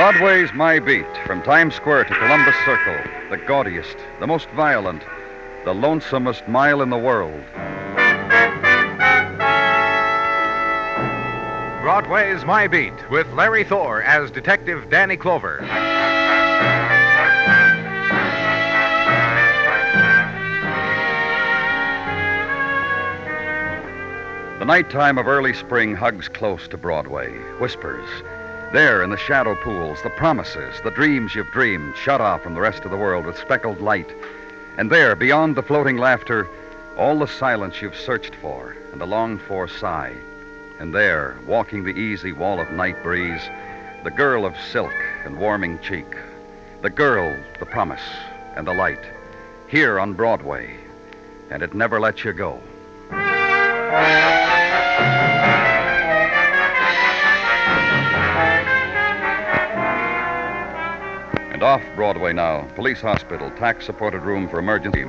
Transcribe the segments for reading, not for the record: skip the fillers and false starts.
Broadway's My Beat, from Times Square to Columbus Circle, the gaudiest, the most violent, the lonesomest mile in the world. Broadway's My Beat, with Larry Thor as Detective Danny Clover. The nighttime of early spring hugs close to Broadway, whispers. There in the shadow pools, the promises, the dreams you've dreamed, shut off from the rest of the world with speckled light. And there, beyond the floating laughter, all the silence you've searched for and the longed-for sigh. And there, walking the easy wall of night breeze, the girl of silk and warming cheek. The girl, the promise, and the light. Here on Broadway. And it never lets you go. And off Broadway now, police hospital, tax-supported room for emergency,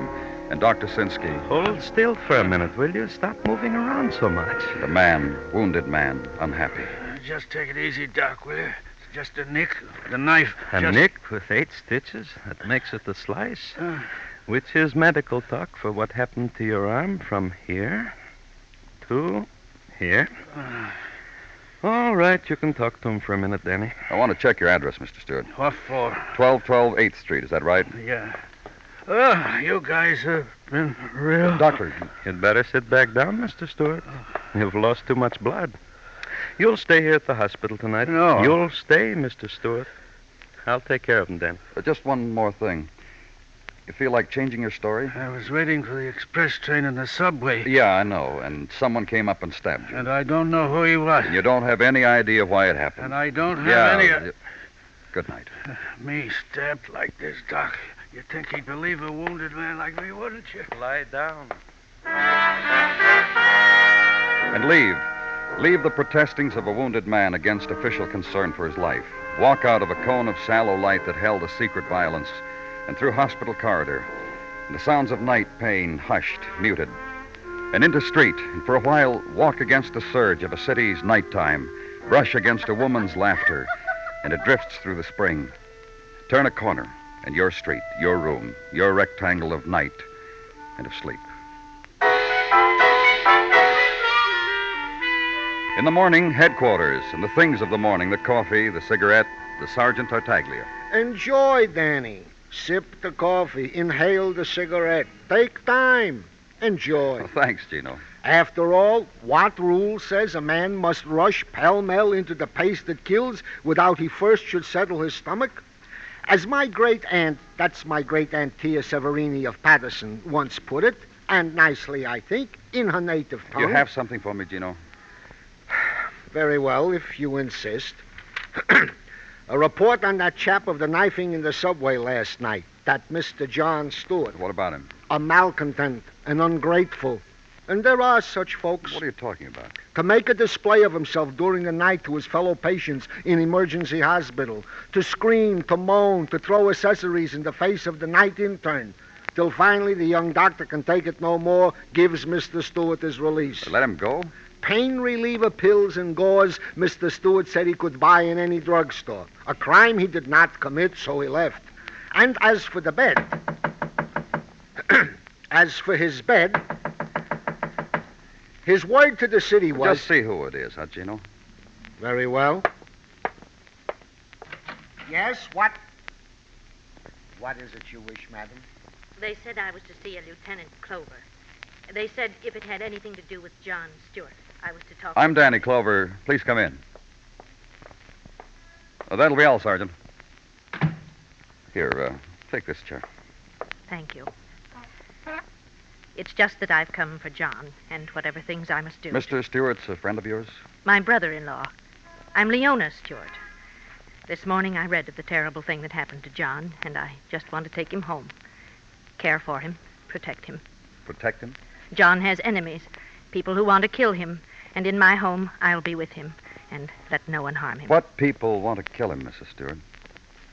and Dr. Sinsky. Hold still for a minute, will you? Stop moving around so much. The man, wounded man, unhappy. Just take it easy, Doc, will you? It's just a nick. The knife. A nick with 8 stitches? That makes it a slice. Which is medical talk for what happened to your arm from here to here. All right, you can talk to him for a minute, Danny. I want to check your address, Mr. Stewart. What for? 1212 8th Street, is that right? Yeah. You guys have been real... Doctor. You'd better sit back down, Mr. Stewart. You've lost too much blood. You'll stay here at the hospital tonight. No. You'll stay, Mr. Stewart. I'll take care of him, Danny. Just one more thing. You feel like changing your story? I was waiting for the express train in the subway. Yeah, I know. And someone came up and stabbed you. And I don't know who he was. You don't have any idea why it happened. And I don't have any... Good night. Me stabbed like this, Doc. You'd think he'd believe a wounded man like me, wouldn't you? Lie down. And leave. Leave the protestings of a wounded man against official concern for his life. Walk out of a cone of sallow light that held a secret violence, and through hospital corridor, and the sounds of night pain hushed, muted, and into street, and for a while walk against the surge of a city's nighttime, brush against a woman's laughter, and it drifts through the spring. Turn a corner, and your street, your room, your rectangle of night and of sleep. In the morning, headquarters, and the things of the morning, the coffee, the cigarette, the Sergeant Tartaglia. Enjoy, Danny. Sip the coffee, inhale the cigarette. Take time. Enjoy. Oh, thanks, Gino. After all, what rule says a man must rush pell-mell into the pace that kills without he first should settle his stomach? As my great-aunt, that's my great-aunt Tia Severini of Patterson, once put it, and nicely, I think, in her native tongue. You have something for me, Gino? Very well, if you insist. A report on that chap of the knifing in the subway last night, that Mr. John Stewart. What about him? A malcontent, an ungrateful. And there are such folks. What are you talking about? To make a display of himself during the night to his fellow patients in emergency hospital. To scream, to moan, to throw accessories in the face of the night intern. Till finally the young doctor can take it no more, gives Mr. Stewart his release. Let him go? Pain reliever pills and gauze Mr. Stewart said he could buy in any drugstore. A crime he did not commit, so he left. And as for the bed... as for his bed... His word to the city was... Just see who it is, huh, Gino? Very well. Yes, what? What is it you wish, madam? They said I was to see a Lieutenant Clover. They said if it had anything to do with John Stewart, I was to talk to I'm him. Danny Clover. Please come in. That'll be all, Sergeant. Here, take this chair. Thank you. It's just that I've come for John and whatever things I must do. Mr. Stewart's a friend of yours? My brother-in-law. I'm Leona Stewart. This morning I read of the terrible thing that happened to John, and I just want to take him home. Care for him. Protect him. Protect him? John has enemies, people who want to kill him, and in my home I'll be with him and let no one harm him. What people want to kill him, Mrs. Stewart?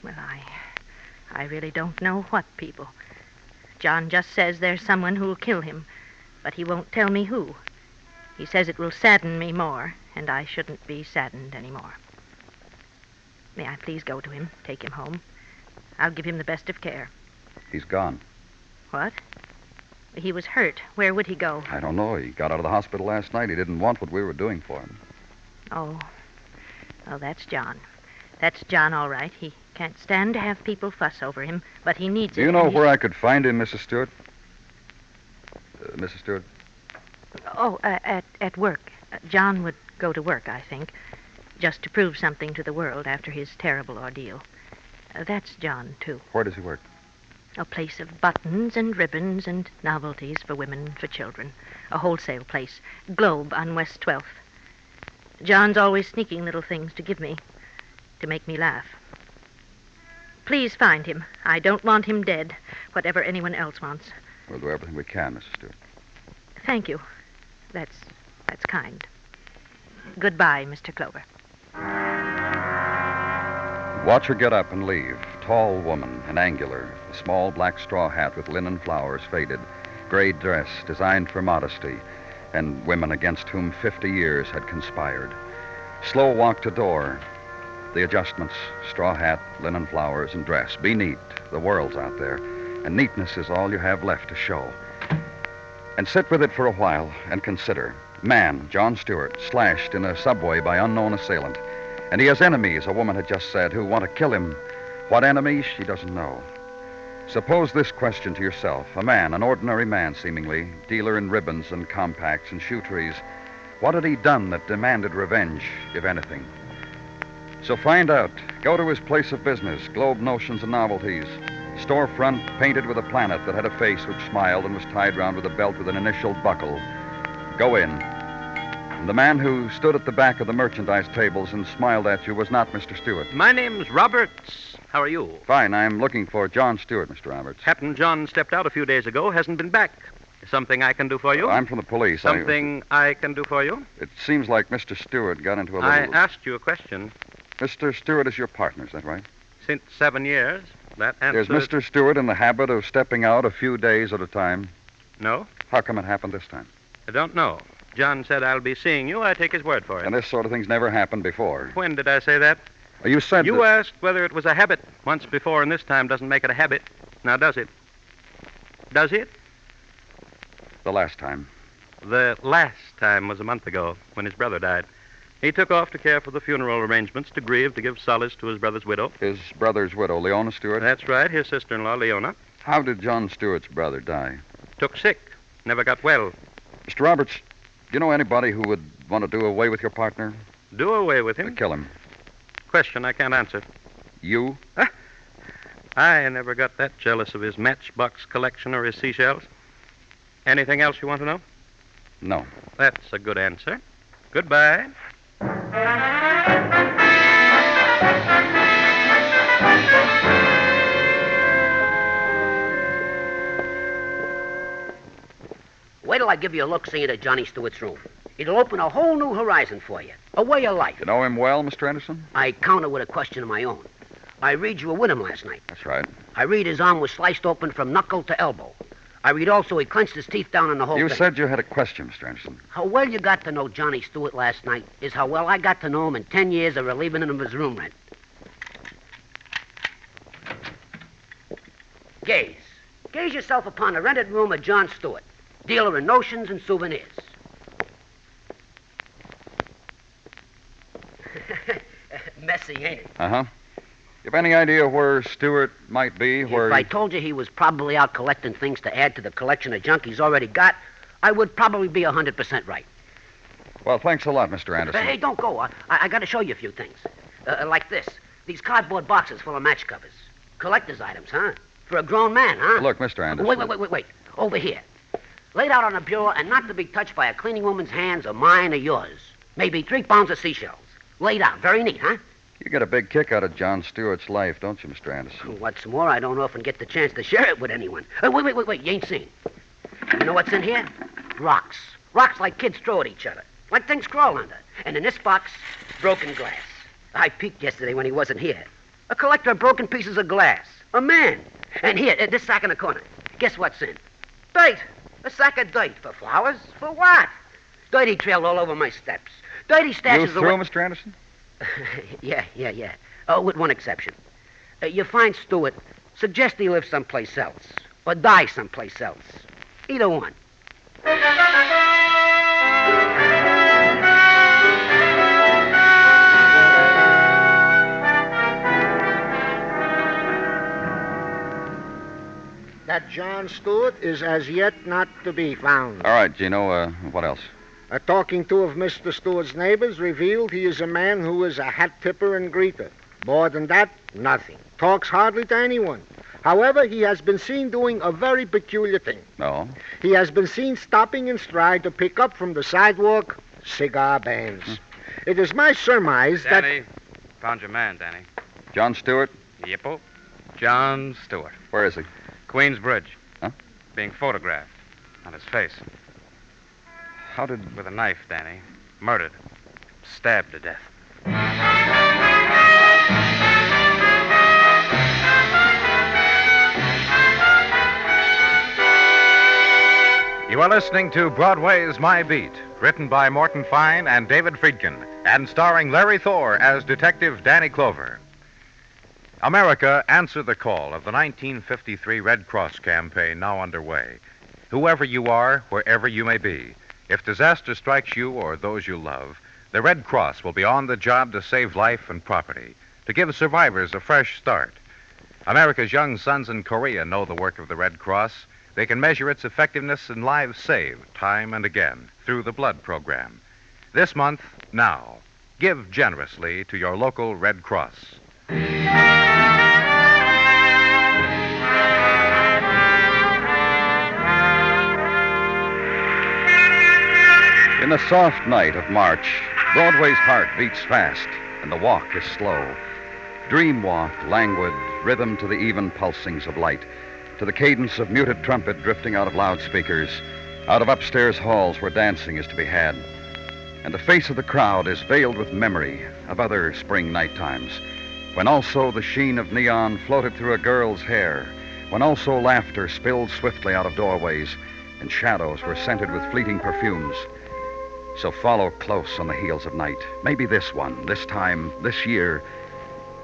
Well, I really don't know what people. John just says there's someone who'll kill him, but he won't tell me who. He says it will sadden me more, and I shouldn't be saddened anymore. May I please go to him, take him home? I'll give him the best of care. He's gone. What? He was hurt. Where would he go? I don't know. He got out of the hospital last night. He didn't want what we were doing for him. Oh. Well, that's John. That's John, all right. He can't stand to have people fuss over him, but he needs it. Do you know where I could find him, Mrs. Stewart? Mrs. Stewart? Oh, at work. John would go to work, I think, just to prove something to the world after his terrible ordeal. That's John, too. Where does he work? A place of buttons and ribbons and novelties for women and for children. A wholesale place. Globe on West 12th. John's always sneaking little things to give me, to make me laugh. Please find him. I don't want him dead, whatever anyone else wants. We'll do everything we can, Mrs. Stewart. Thank you. That's kind. Goodbye, Mr. Clover. Watch her get up and leave. Tall woman and angular. A small black straw hat with linen flowers faded. Gray dress designed for modesty. And women against whom 50 years had conspired. Slow walk to door. The adjustments. Straw hat, linen flowers, and dress. Be neat. The world's out there. And neatness is all you have left to show. And sit with it for a while and consider. Man, John Stewart, slashed in a subway by unknown assailant. And he has enemies, a woman had just said, who want to kill him. What enemies, she doesn't know. Suppose this question to yourself. A man, an ordinary man, seemingly, dealer in ribbons and compacts and shoe trees. What had he done that demanded revenge, if anything? So find out. Go to his place of business, Globe Notions and Novelties. Storefront painted with a planet that had a face which smiled and was tied round with a belt with an initial buckle. Go in. And the man who stood at the back of the merchandise tables and smiled at you was not Mr. Stewart. My name's Roberts. How are you? Fine. I'm looking for John Stewart, Mr. Roberts. Captain John stepped out a few days ago, hasn't been back. Something I can do for you? I'm from the police. Something I can do for you? It seems like Mr. Stewart got into a little... I asked you a question. Mr. Stewart is your partner, is that right? Since 7 years. That answer... Is Mr. Stewart in the habit of stepping out a few days at a time? No. How come it happened this time? I don't know. John said I'll be seeing you. I take his word for it. And this sort of thing's never happened before. When did I say that? You said You asked whether it was a habit. Once before, and this time doesn't make it a habit. Now, does it? Does it? The last time. The last time was a month ago, when his brother died. He took off to care for the funeral arrangements, to grieve, to give solace to his brother's widow. His brother's widow, Leona Stewart? That's right, his sister-in-law, Leona. How did John Stewart's brother die? Took sick. Never got well. Mr. Roberts, do you know anybody who would want to do away with your partner? Do away with him? Kill him. Question I can't answer. You? I never got that jealous of his matchbox collection or his seashells. Anything else you want to know? No. That's a good answer. Goodbye. Wait till I give you a look-see into Johnny Stewart's room. It'll open a whole new horizon for you. A way of life. You know him well, Mr. Anderson? I counter with a question of my own. I read you were with him last night. That's right. I read his arm was sliced open from knuckle to elbow. I read also he clenched his teeth down in the whole You thing. said you had a question, Mr. Anderson. How well you got to know Johnny Stewart last night is how well I got to know him in 10 years of relieving him of his room rent. Gaze. Gaze yourself upon the rented room of John Stewart, dealer in notions and souvenirs. Messy, ain't it? Uh-huh. You have any idea where Stewart might be? If I told you he was probably out collecting things to add to the collection of junk he's already got, I would probably be 100% right. Well, thanks a lot, Mr. Anderson. Hey, don't go. I got to show you a few things. Like this. These cardboard boxes full of match covers. Collector's items, huh? For a grown man, huh? Look, Mr. Anderson. Wait. Over here. Laid out on a bureau and not to be touched by a cleaning woman's hands or mine or yours. Maybe 3 pounds of seashells. Laid out. Very neat, huh? You get a big kick out of John Stewart's life, don't you, Mr. Anderson? What's more, I don't often get the chance to share it with anyone. Wait. You ain't seen. You know what's in here? Rocks. Rocks like kids throw at each other. Like things crawl under. And in this box, broken glass. I peeked yesterday when he wasn't here. A collector of broken pieces of glass. A man. And here, this sack in the corner. Guess what's in? Dirt. A sack of dirt. For flowers? For what? Dirt he trailed all over my steps. Dirt he stashes You through, Mr. Anderson? Yeah. with one exception. You find Stewart, suggest he live someplace else, or die someplace else. Either one. That John Stewart is as yet not to be found. All right, Gino, what else? Talking to of Mr. Stewart's neighbors revealed he is a man who is a hat tipper and greeter. More than that, nothing. Talks hardly to anyone. However, he has been seen doing a very peculiar thing. No? He has been seen stopping in stride to pick up from the sidewalk cigar bands. It is my surmise Danny, found your man, Danny. John Stewart? Yippo. John Stewart. Where is he? Queensbridge. Huh? Being photographed. On his face. How did... With a knife, Danny. Murdered. Stabbed to death. You are listening to Broadway's My Beat, written by Morton Fine and David Friedkin, and starring Larry Thor as Detective Danny Clover. America, answer the call of the 1953 Red Cross campaign now underway. Whoever you are, wherever you may be, if disaster strikes you or those you love, the Red Cross will be on the job to save life and property, to give survivors a fresh start. America's young sons in Korea know the work of the Red Cross. They can measure its effectiveness in lives saved time and again through the blood program. This month, now, give generously to your local Red Cross. In the soft night of March, Broadway's heart beats fast, and the walk is slow. Dream walk, languid, rhythm to the even pulsings of light, to the cadence of muted trumpet drifting out of loudspeakers, out of upstairs halls where dancing is to be had. And the face of the crowd is veiled with memory of other spring night times, when also the sheen of neon floated through a girl's hair, when also laughter spilled swiftly out of doorways, and shadows were scented with fleeting perfumes. So follow close on the heels of night. Maybe this one, this time, this year,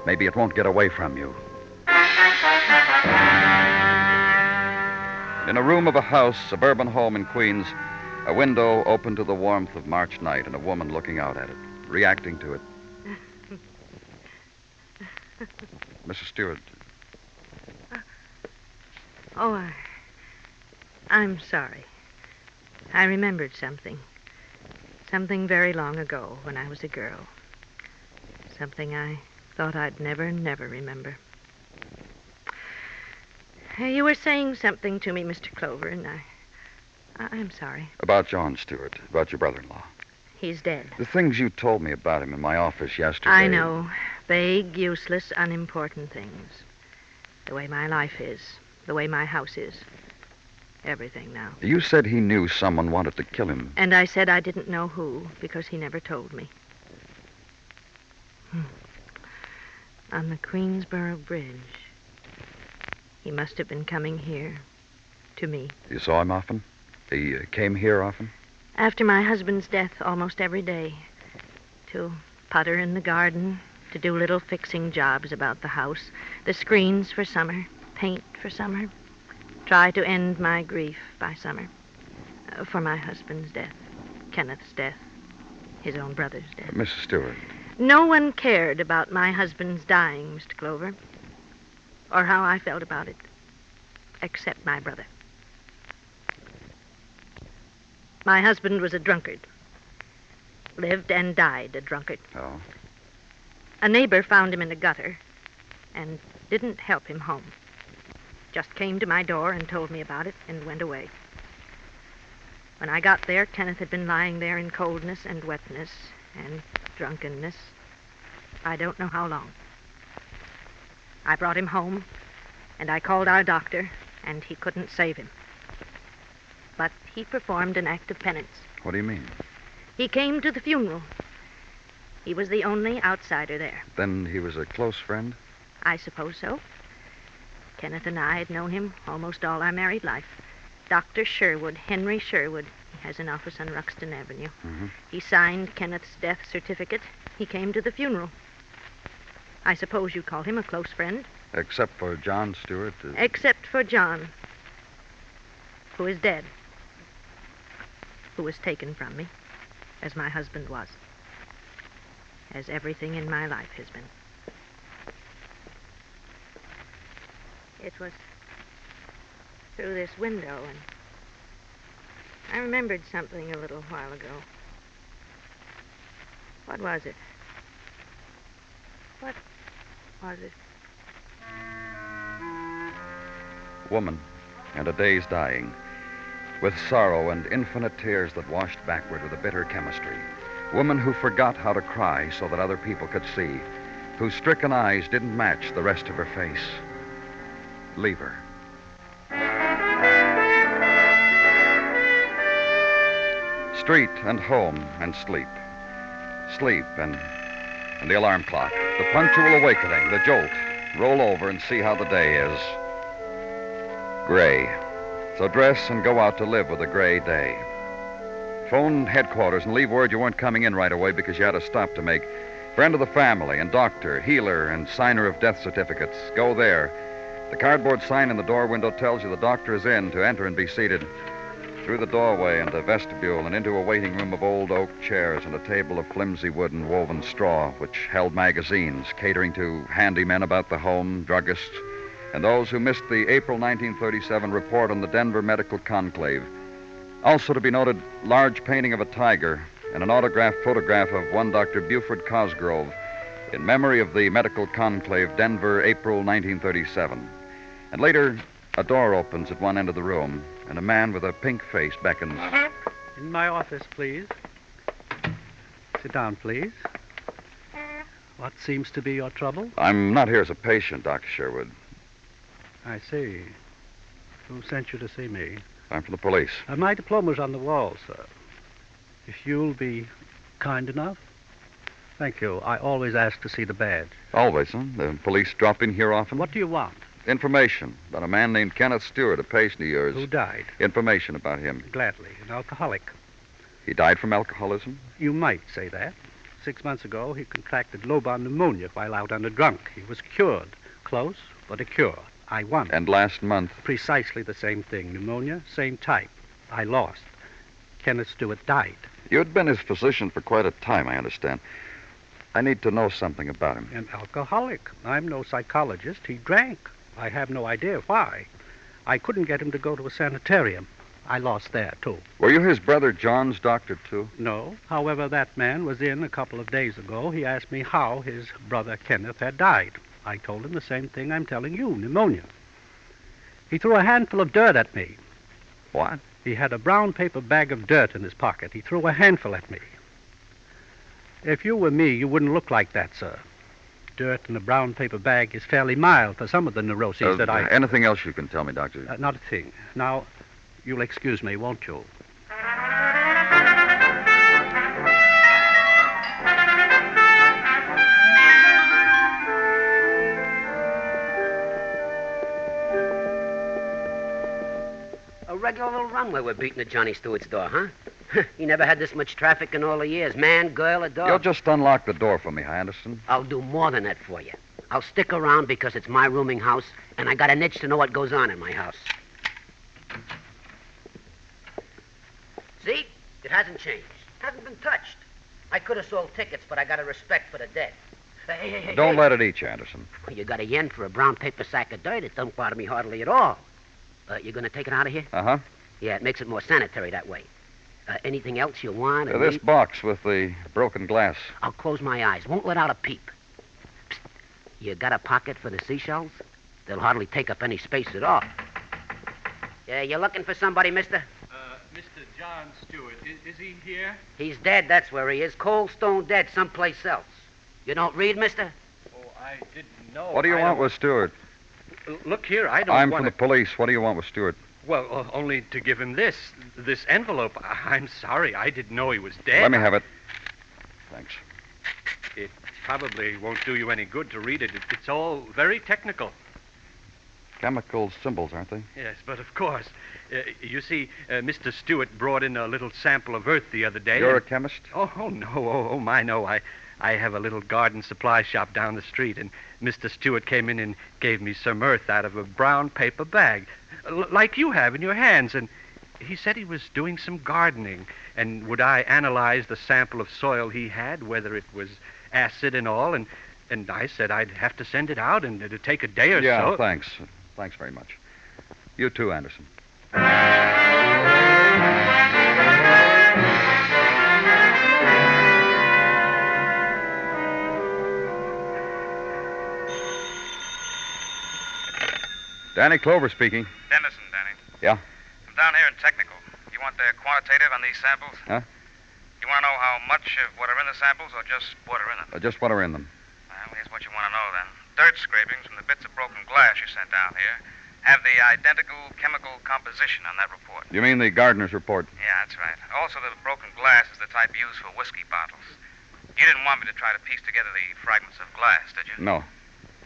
maybe it won't get away from you. In a room of a house, suburban home in Queens, a window open to the warmth of March night and a woman looking out at it, reacting to it. Mrs. Stewart. Oh, I'm sorry. I remembered something. Something very long ago when I was a girl. Something I thought I'd never remember. You were saying something to me, Mr. Clover, and I'm sorry. About John Stewart, about your brother-in-law. He's dead. The things you told me about him in my office yesterday. I know. Vague, useless, unimportant things. The way my life is. The way my house is. Everything now. You said he knew someone wanted to kill him. And I said I didn't know who, because he never told me. On the Queensboro Bridge. He must have been coming here, to me. You saw him often? He came here often? After my husband's death, almost every day. To putter in the garden, to do little fixing jobs about the house, the screens for summer, paint for summer. Try to end my grief by summer. For my husband's death, Kenneth's death, his own brother's death. Mrs. Stewart. No one cared about my husband's dying, Mr. Clover, or how I felt about it, except my brother. My husband was a drunkard. Lived and died a drunkard. Oh. A neighbor found him in the gutter and didn't help him home. Just came to my door and told me about it and went away. When I got there, Kenneth had been lying there in coldness and wetness and drunkenness. I don't know how long. I brought him home, and I called our doctor, and he couldn't save him. But he performed an act of penance. What do you mean? He came to the funeral. He was the only outsider there. Then he was a close friend? I suppose so. Kenneth and I had known him almost all our married life. Dr. Sherwood, Henry Sherwood, he has an office on Ruxton Avenue. Mm-hmm. He signed Kenneth's death certificate. He came to the funeral. I suppose you'd call him a close friend. Except for John Stewart. Except for John, who is dead, who was taken from me, as my husband was, as everything in my life has been. It was through this window, and I remembered something a little while ago. What was it? What was it? Woman, and a day's dying, with sorrow and infinite tears that washed backward with a bitter chemistry. Woman who forgot how to cry so that other people could see, whose stricken eyes didn't match the rest of her face. Leave her. Street and home and sleep. Sleep and the alarm clock. The punctual awakening, the jolt. Roll over and see how the day is. Gray. So dress and go out to live with a gray day. Phone headquarters and leave word you weren't coming in right away because you had a stop to make. Friend of the family and doctor, healer, and signer of death certificates. Go there. The cardboard sign in the door window tells you the doctor is in to enter and be seated. Through the doorway and the vestibule and into a waiting room of old oak chairs and a table of flimsy wood and woven straw, which held magazines catering to handymen about the home, druggists, and those who missed the April 1937 report on the Denver Medical Conclave. Also to be noted, large painting of a tiger and an autographed photograph of one Dr. Buford Cosgrove in memory of the Medical Conclave, Denver, April 1937. And later, a door opens at one end of the room, and a man with a pink face beckons. In my office, please. Sit down, please. What seems to be your trouble? I'm not here as a patient, Dr. Sherwood. I see. Who sent you to see me? I'm from the police. My diploma's on the wall, sir. If you'll be kind enough. Thank you. I always ask to see the badge. Always, huh? The police drop in here often? What do you want? Information about a man named Kenneth Stewart, a patient of yours. Who died? Information about him. Gladly. An alcoholic. He died from alcoholism? You might say that. 6 months ago, he contracted lobar pneumonia while out on a drunk. He was cured. Close, but a cure. I won. And last month? Precisely the same thing. Pneumonia, same type. I lost. Kenneth Stewart died. You'd been his physician for quite a time, I understand. I need to know something about him. An alcoholic. I'm no psychologist. He drank. I have no idea why. I couldn't get him to go to a sanitarium. I lost there, too. Were you his brother John's doctor, too? No. However, that man was in a couple of days ago. He asked me how his brother Kenneth had died. I told him the same thing I'm telling you, pneumonia. He threw a handful of dirt at me. What? He had a brown paper bag of dirt in his pocket. He threw a handful at me. If you were me, you wouldn't look like that, sir. Dirt in a brown paper bag is fairly mild for some of the neuroses that I... Anything else you can tell me, Doctor? Not a thing. Now, you'll excuse me, won't you? A regular little runway we're beating at Johnny Stewart's door, huh? He never had this much traffic in all the years. Man, girl, or dog. You'll just unlock the door for me, Anderson. I'll do more than that for you. I'll stick around because it's my rooming house, and I got an itch to know what goes on in my house. See? It hasn't changed. It hasn't been touched. I could have sold tickets, but I got a respect for the dead. Hey, Don't let it eat you, Anderson. You got a yen for a brown paper sack of dirt. It don't bother me hardly at all. You gonna take it out of here? Uh-huh. Yeah, it makes it more sanitary that way. Anything else you want? This box with the broken glass. I'll close my eyes. Won't let out a peep. Psst. You got a pocket for the seashells? They'll hardly take up any space at all. Yeah, you looking for somebody, mister? Mr. John Stewart. Is he here? He's dead, that's where he is. Cold stone dead someplace else. You don't read, mister? Oh, I didn't know. What do you want with Stewart? Look here, I don't I'm want from the police. What do you want with Stewart? Well, only to give him this envelope. I'm sorry, I didn't know he was dead. Let me have it. Thanks. It probably won't do you any good to read it. It's all very technical. Chemical symbols, aren't they? Yes, but of course. You see, Mr. Stewart brought in a little sample of earth the other day. You're a chemist? Oh, no. Oh, my, no. I I have a little garden supply shop down the street, and Mr. Stewart came in and gave me some earth out of a brown paper bag, like you have in your hands, and he said he was doing some gardening, and would I analyze the sample of soil he had, whether it was acid and all, and I said I'd have to send it out, and it'd take a day or so. Yeah, thanks. Thanks very much. You too, Anderson. Danny Clover speaking. Dennison, Danny. Yeah? I'm down here in technical. You want the quantitative on these samples? Huh? You want to know how much of what are in the samples or just what are in them? Just what are in them. Well, here's what you want to know then. Dirt scrapings from the bits of broken glass you sent down here have the identical chemical composition on that report. You mean the gardener's report? Yeah, that's right. Also, the broken glass is the type used for whiskey bottles. You didn't want me to try to piece together the fragments of glass, did you? No.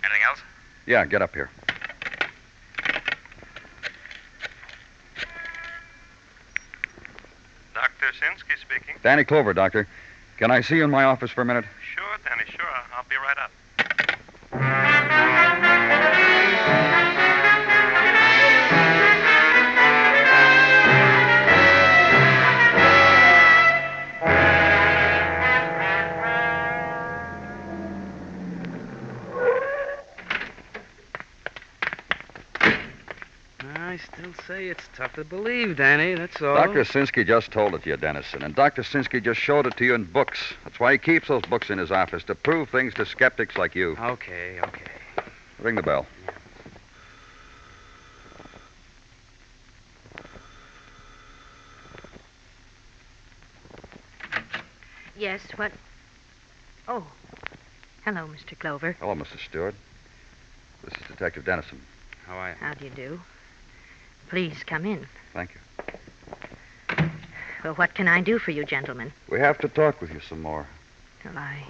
Anything else? Yeah, get up here. Dr. Sinsky speaking. Danny Clover, Doctor. Can I see you in my office for a minute? Sure, Danny, sure. I'll be right up. I still say it's tough to believe, Danny, that's all. Dr. Sinsky just told it to you, Dennison, and Dr. Sinsky just showed it to you in books. That's why he keeps those books in his office, to prove things to skeptics like you. Okay. Ring the bell. Yes, what? Oh. Hello, Mr. Clover. Hello, Mrs. Stewart. This is Detective Dennison. How are you? How do you do? Please come in. Thank you. Well, what can I do for you, gentlemen? We have to talk with you some more. Well, I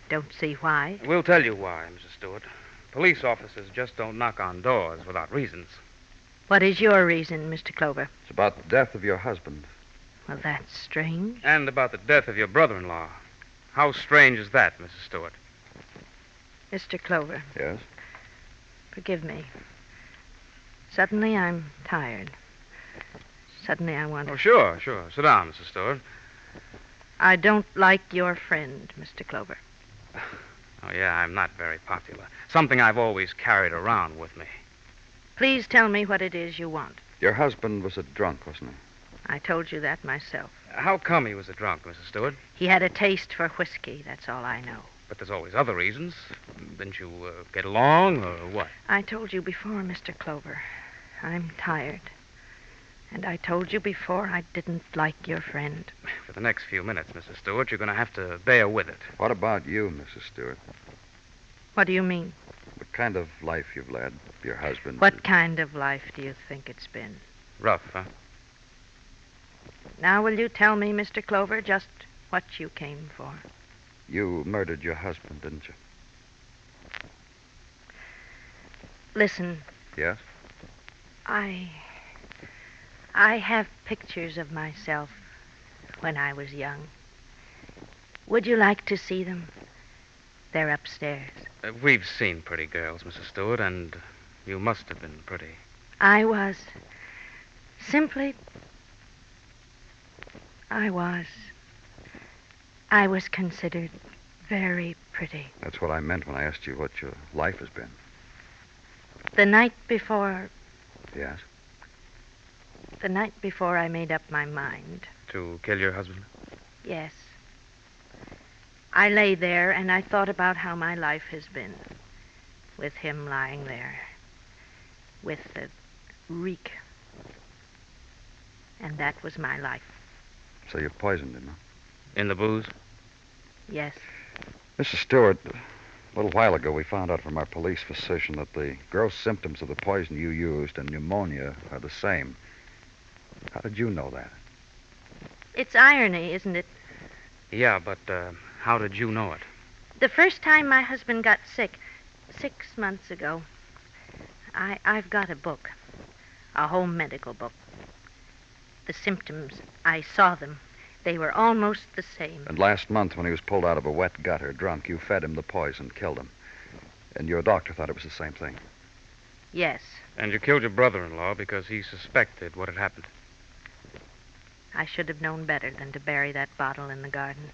don't see why. We'll tell you why, Mrs. Stewart. Police officers just don't knock on doors without reasons. What is your reason, Mr. Clover? It's about the death of your husband. Well, that's strange. And about the death of your brother-in-law. How strange is that, Mrs. Stewart? Mr. Clover. Yes? Forgive me. Suddenly I'm tired. Suddenly I want to... Oh, sure. Sit down, Mrs. Stewart. I don't like your friend, Mr. Clover. Oh, yeah, I'm not very popular. Something I've always carried around with me. Please tell me what it is you want. Your husband was a drunk, wasn't he? I told you that myself. How come he was a drunk, Mrs. Stewart? He had a taste for whiskey, that's all I know. But there's always other reasons. Didn't you get along, or what? I told you before, Mr. Clover. I'm tired. And I told you before I didn't like your friend. For the next few minutes, Mrs. Stewart, you're going to have to bear with it. What about you, Mrs. Stewart? What do you mean? What kind of life you've led, your husband? What kind of life do you think it's been? Rough, huh? Now, will you tell me, Mr. Clover, just what you came for? You murdered your husband, didn't you? Listen. Yes? I have pictures of myself when I was young. Would you like to see them? They're upstairs. We've seen pretty girls, Mrs. Stewart, and you must have been pretty. I was. Simply, I was considered very pretty. That's what I meant when I asked you what your life has been. The night before... Yes? The night before I made up my mind. To kill your husband? Yes. I lay there and I thought about how my life has been. With him lying there. With the reek. And that was my life. So you poisoned him, huh? In the booze? Yes. Mrs. Stewart, a little while ago we found out from our police physician that the gross symptoms of the poison you used and pneumonia are the same. How did you know that? It's irony, isn't it? Yeah, but how did you know it? The first time my husband got sick, 6 months ago, I've got a book. A home medical book. The symptoms, I saw them. They were almost the same. And last month, when he was pulled out of a wet gutter, drunk, you fed him the poison, killed him. And your doctor thought it was the same thing. Yes. And you killed your brother-in-law because he suspected what had happened. I should have known better than to bury that bottle in the garden.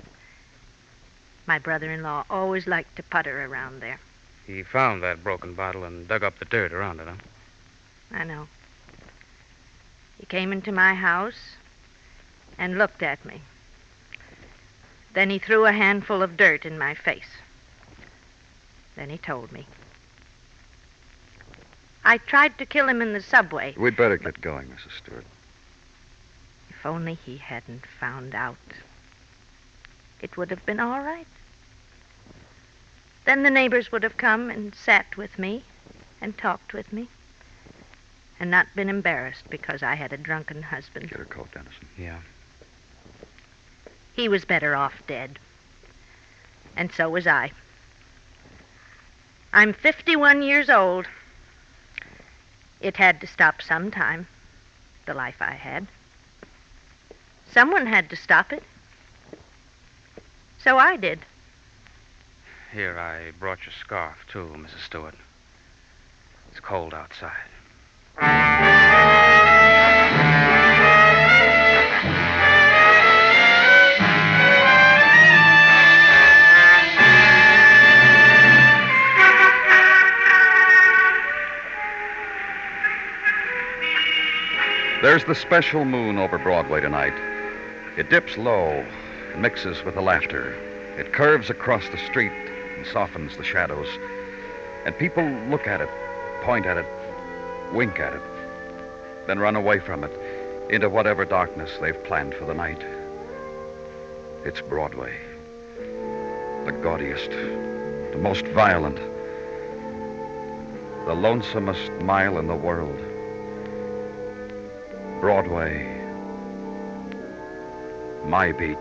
My brother-in-law always liked to putter around there. He found that broken bottle and dug up the dirt around it, huh? I know. He came into my house and looked at me. Then he threw a handful of dirt in my face. Then he told me. I tried to kill him in the subway. We'd better get going, Mrs. Stewart. If only he hadn't found out. It would have been all right. Then the neighbors would have come and sat with me and talked with me and not been embarrassed because I had a drunken husband. Get her coat, Dennison. Yeah. He was better off dead. And so was I. I'm 51 years old. It had to stop sometime, the life I had. Someone had to stop it. So I did. Here, I brought your scarf, too, Mrs. Stewart. It's cold outside. There's the special moon over Broadway tonight. It dips low and mixes with the laughter. It curves across the street and softens the shadows. And people look at it, point at it, wink at it, then run away from it into whatever darkness they've planned for the night. It's Broadway. The gaudiest, the most violent, the lonesomest mile in the world. Broadway, my beat.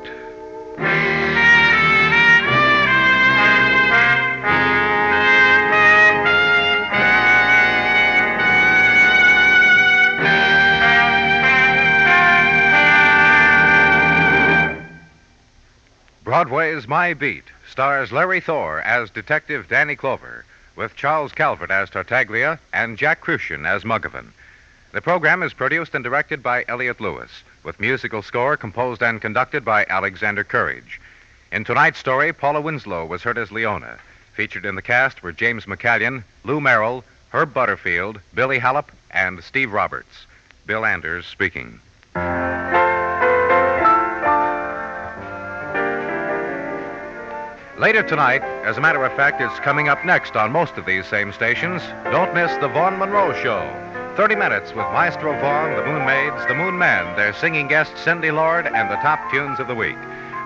Broadway's My Beat stars Larry Thor as Detective Danny Clover, with Charles Calvert as Tartaglia and Jack Crucian as Muggavan. The program is produced and directed by Elliott Lewis, with musical score composed and conducted by Alexander Courage. In tonight's story, Paula Winslow was heard as Leona. Featured in the cast were James McCallion, Lou Merrill, Herb Butterfield, Billy Hallop, and Steve Roberts. Bill Anders speaking. Later tonight, as a matter of fact, it's coming up next on most of these same stations. Don't miss the Vaughn Monroe Show. 30 minutes with Maestro Vaughn, the Moon Maids, the Moon Men, their singing guest Cindy Lord, and the top tunes of the week.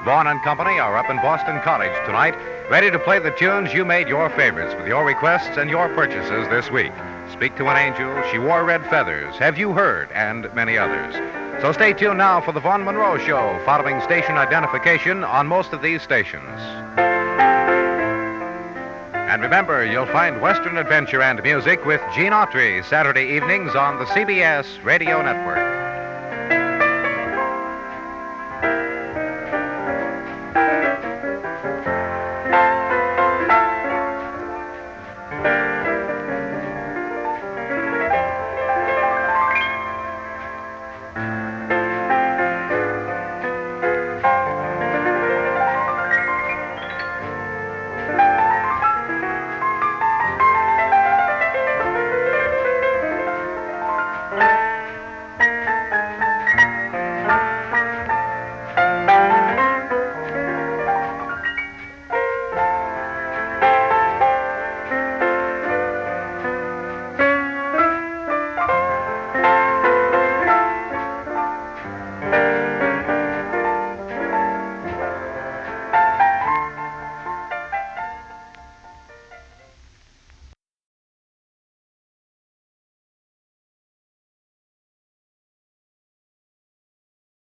Vaughn and Company are up in Boston College tonight, ready to play the tunes you made your favorites with your requests and your purchases this week. Speak to an Angel, She Wore Red Feathers, Have You Heard, and many others. So stay tuned now for the Vaughn Monroe Show, following station identification on most of these stations. And remember, you'll find Western adventure and music with Gene Autry Saturday evenings on the CBS Radio Network.